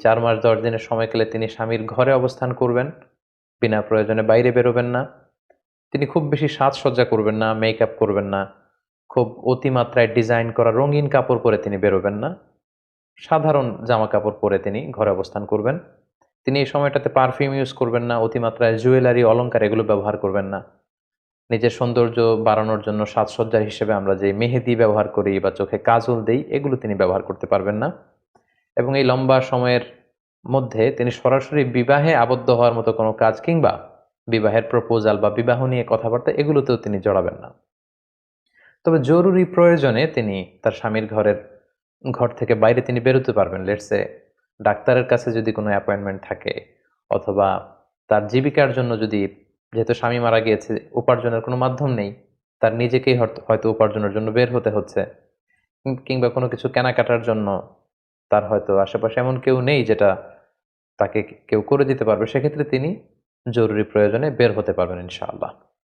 4 মাস 10 দিনের সময়কালে তিনি স্বামীর ঘরে অবস্থান করবেন। বিনা প্রয়োজনে বাইরে বেরোবেন না। তিনি খুব বেশি সাজসজ্জা করবেন না, মেকআপ করবেন না। খুব অতিমাত্রায় ডিজাইন করা রঙিন কাপড় পরে তিনি বেরোবেন না। সাধারণ জামাকাপড় পরে তিনি ঘরে অবস্থান করবেন। তিনি এই সময়টাতে পারফিউম ইউজ করবেন না, অতিমাত্রায় জুয়েলারি, অলংকার এগুলো ব্যবহার করবেন না। নিজের সৌন্দর্য বাড়ানোর জন্য সাজসজ্জা হিসেবে আমরা যে মেহেদি ব্যবহার করি বা চোখে কাজল দেই, এগুলো তিনি ব্যবহার করতে পারবেন না। এবং এই লম্বা সময়ের মধ্যে তিনি সরাসরি বিবাহে আবদ্ধ হওয়ার মতো কোনো কাজ কিংবা বিবাহের প্রপোজাল বা বিবাহ নিয়ে কথাবার্তা এগুলোতেও তিনি জড়াবেন না। তবে জরুরি প্রয়োজনে তিনি তার স্বামীর ঘর থেকে বাইরে তিনি বেরোতে পারবেন। লেটস সে ডাক্তারের কাছে যদি কোনো অ্যাপয়েন্টমেন্ট থাকে অথবা তার জীবিকার জন্য যদি, যেহেতু স্বামী মারা গিয়েছে, উপার্জনের কোনো মাধ্যম নেই, তার নিজেকেই হয়তো উপার্জনের জন্য বের হতে হচ্ছে, কিংবা কোনো কিছু কেনাকাটার জন্য তার হয়তো আশেপাশে এমন কেউ নেই যেটা তাকে কেউ করে দিতে পারবে, সেক্ষেত্রে তিনি জরুরি প্রয়োজনে বের হতে পারবেন ইনশাআল্লাহ।